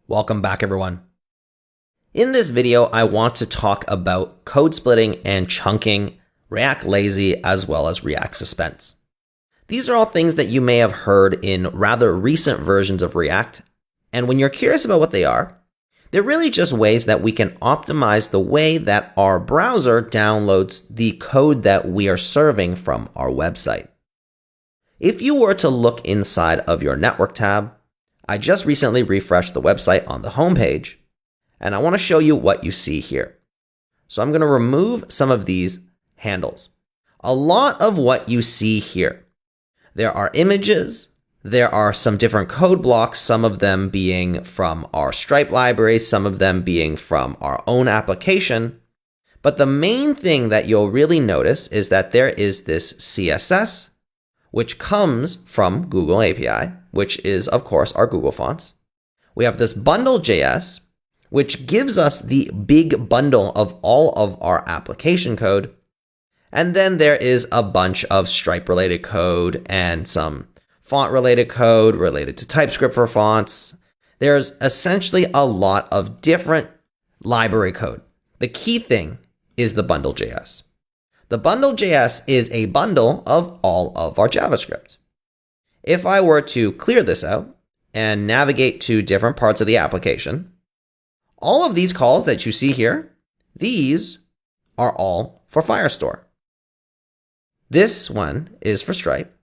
Welcome back, everyone. In this video, I want to talk about code splitting and chunking, React Lazy, as well as React Suspense. These are all things that you may have heard in rather recent versions of React, and when you're curious about what they are, they're really just ways that we can optimize the way that our browser downloads the code that we are serving from our website. If you were to look inside of your network tab, I just recently refreshed the website on the homepage, and I want to show you what you see here. So I'm going to remove some of these handles. A lot of what you see here, there are images, there are some different code blocks, some of them being from our Stripe library, some of them being from our own application. But the main thing that you'll really notice is that there is this CSS, which comes from Google API, which is, of course, our Google fonts. We have this bundle.js, which gives us the big bundle of all of our application code. And then there is a bunch of Stripe-related code and some font-related code related to TypeScript for fonts. There's essentially a lot of different library code. The key thing is the bundle.js. The bundle.js is a bundle of all of our JavaScript. If I were to clear this out and navigate to different parts of the application, all of these calls that you see here, these are all for Firestore. This one is for Stripe.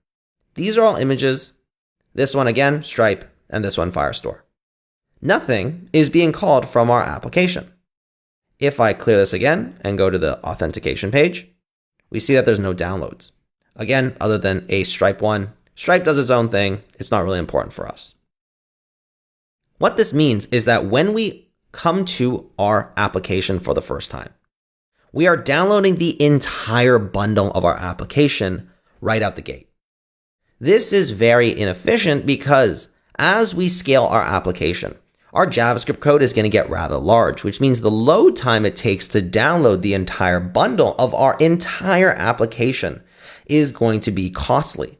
These are all images. This one again, Stripe, and this one Firestore. Nothing is being called from our application. If I clear this again and go to the authentication page, we see that there's no downloads. Again, other than a Stripe one. Stripe does its own thing. It's not really important for us. What this means is that when we come to our application for the first time, we are downloading the entire bundle of our application right out the gate. This is very inefficient because as we scale our application, our JavaScript code is going to get rather large, which means the load time it takes to download the entire bundle of our entire application is going to be costly.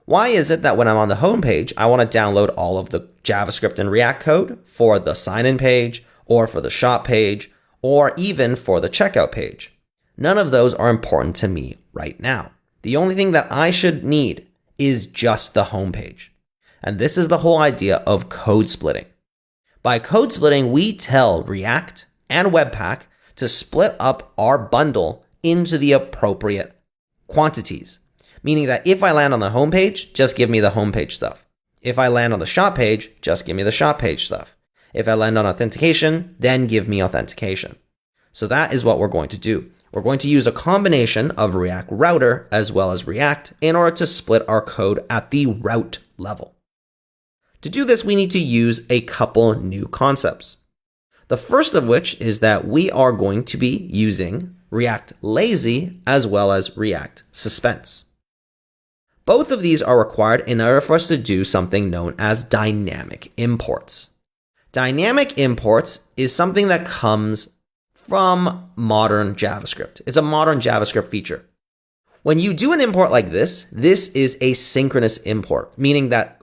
Why is it that when I'm on the home page, I want to download all of the JavaScript and React code for the sign-in page or for the shop page or even for the checkout page? None of those are important to me right now. The only thing that I should need is just the home page. And this is the whole idea of code splitting. By code splitting, we tell React and Webpack to split up our bundle into the appropriate quantities. Meaning that if I land on the home page, just give me the home page stuff. If I land on the shop page, just give me the shop page stuff. If I land on authentication, then give me authentication. So that is what we're going to do. We're going to use a combination of React Router as well as React in order to split our code at the route level. To do this, we need to use a couple new concepts. The first of which is that we are going to be using React Lazy as well as React Suspense. Both of these are required in order for us to do something known as dynamic imports. Dynamic imports is something that comes from modern JavaScript. It's a modern JavaScript feature. When you do an import like this is a synchronous import, meaning that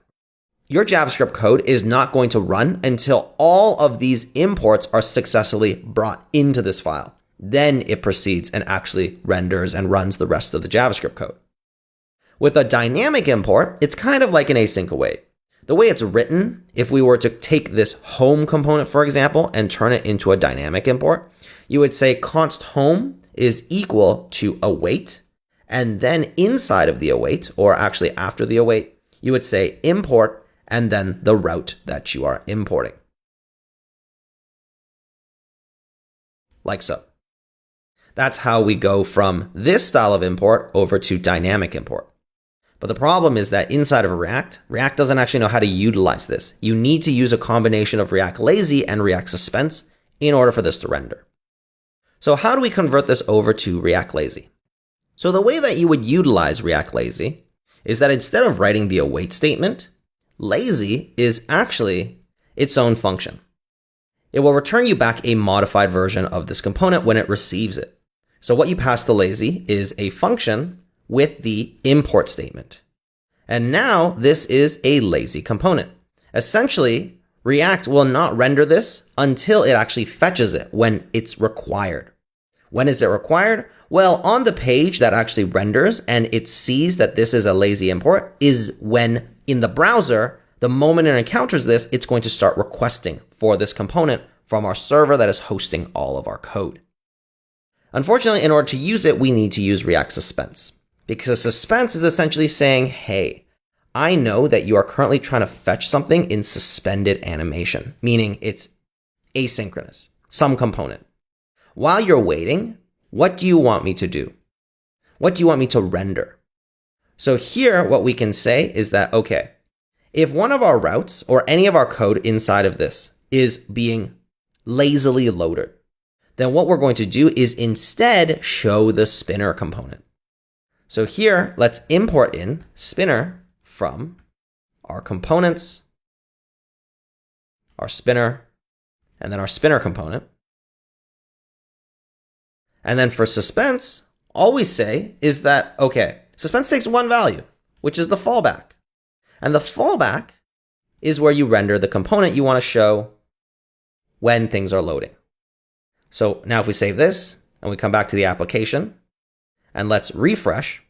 your JavaScript code is not going to run until all of these imports are successfully brought into this file. Then it proceeds and actually renders and runs the rest of the JavaScript code. With a dynamic import, it's kind of like an async await. The way it's written, if we were to take this home component, for example, and turn it into a dynamic import, you would say const home is equal to await, and then inside of the await, or actually after the await, you would say import, and then the route that you are importing. Like so. That's how we go from this style of import over to dynamic import. But the problem is that inside of React doesn't actually know how to utilize this. You need to use a combination of React Lazy and React Suspense in order for this to render. So how do we convert this over to React Lazy? So the way that you would utilize React Lazy is that instead of writing the await statement, Lazy is actually its own function. It will return you back a modified version of this component when it receives it. So what you pass to Lazy is a function with the import statement. And now this is a lazy component. Essentially, React will not render this until it actually fetches it when it's required. When is it required? Well, on the page that actually renders and it sees that this is a lazy import is when in the browser, the moment it encounters this, it's going to start requesting for this component from our server that is hosting all of our code. Unfortunately, in order to use it, we need to use React Suspense, because Suspense is essentially saying, hey, I know that you are currently trying to fetch something in suspended animation, meaning it's asynchronous, some component. While you're waiting, what do you want me to do? What do you want me to render? So here, what we can say is that, okay, if one of our routes or any of our code inside of this is being lazily loaded, then what we're going to do is instead show the spinner component. So here, let's import in spinner from our components, our spinner, and then our spinner component. And then for Suspense, all we say is that, okay, Suspense takes one value, which is the fallback. And the fallback is where you render the component you want to show when things are loading. So now if we save this and we come back to the application and let's refresh,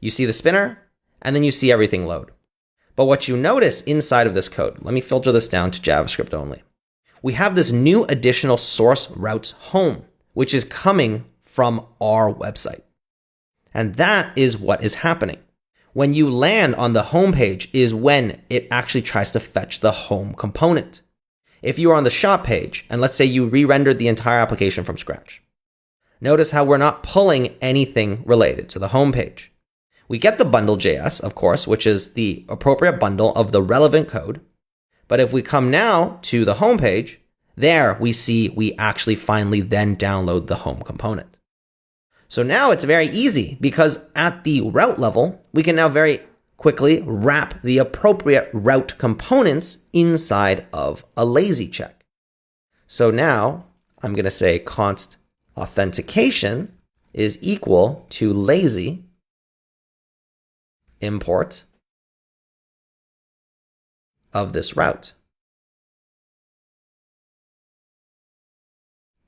you see the spinner and then you see everything load. But what you notice inside of this code, let me filter this down to JavaScript only. We have this new additional source routes home, which is coming from our website. And that is what is happening. When you land on the home page is when it actually tries to fetch the home component. If you are on the shop page, and let's say you re-rendered the entire application from scratch, notice how we're not pulling anything related to the home page. We get the bundle.js, of course, which is the appropriate bundle of the relevant code. But if we come now to the home page, there we see we actually finally then download the home component. So now it's very easy because at the route level, we can now very quickly wrap the appropriate route components inside of a lazy check. So now I'm going to say const authentication is equal to lazy import of this route.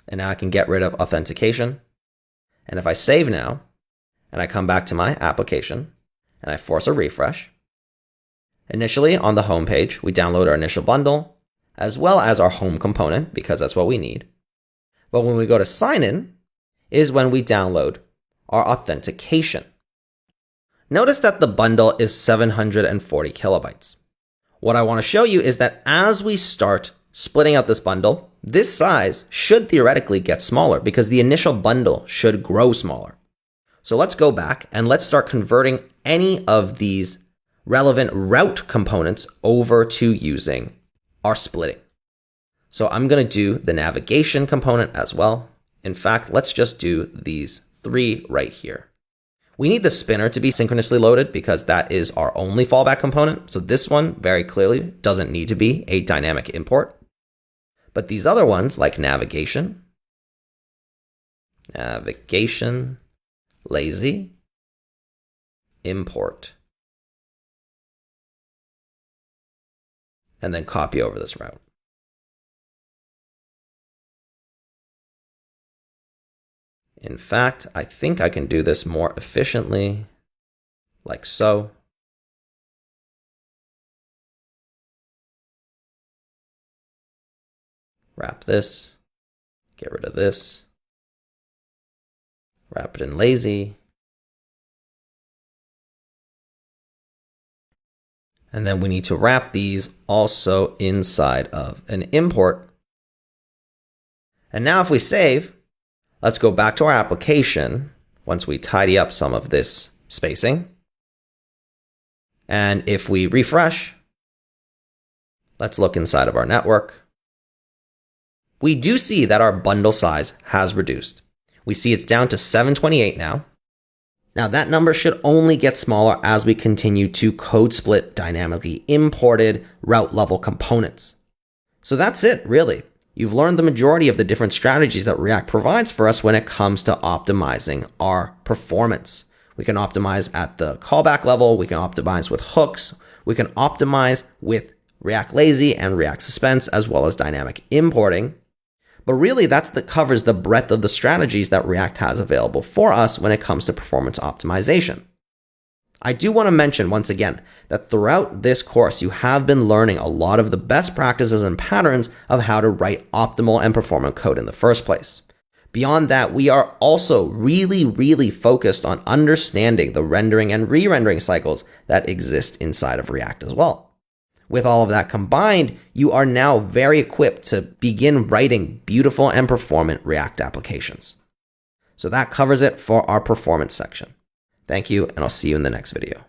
And now I can get rid of authentication. And if I save now, and I come back to my application, and I force a refresh, initially on the home page, we download our initial bundle, as well as our home component, because that's what we need. But when we go to sign in, is when we download our authentication. Notice that the bundle is 740 kilobytes. What I want to show you is that as we start splitting out this bundle, this size should theoretically get smaller because the initial bundle should grow smaller. So let's go back and let's start converting any of these relevant route components over to using our splitting. So I'm going to do the navigation component as well. In fact, let's just do these three right here. We need the spinner to be synchronously loaded because that is our only fallback component. So this one very clearly doesn't need to be a dynamic import. But these other ones like navigation, lazy, import, and then copy over this route. In fact, I think I can do this more efficiently, like so. Wrap this, get rid of this, wrap it in lazy, and then we need to wrap these also inside of an import. And now if we save, let's go back to our application once we tidy up some of this spacing. And if we refresh, let's look inside of our network. We do see that our bundle size has reduced. We see it's down to 728 now. Now that number should only get smaller as we continue to code split dynamically imported route level components. So that's it, really. You've learned the majority of the different strategies that React provides for us when it comes to optimizing our performance. We can optimize at the callback level. We can optimize with hooks. We can optimize with React Lazy and React Suspense, as well as dynamic importing. But really, that covers the breadth of the strategies that React has available for us when it comes to performance optimization. I do want to mention once again that throughout this course, you have been learning a lot of the best practices and patterns of how to write optimal and performant code in the first place. Beyond that, we are also really focused on understanding the rendering and re-rendering cycles that exist inside of React as well. With all of that combined, you are now very equipped to begin writing beautiful and performant React applications. So that covers it for our performance section. Thank you, and I'll see you in the next video.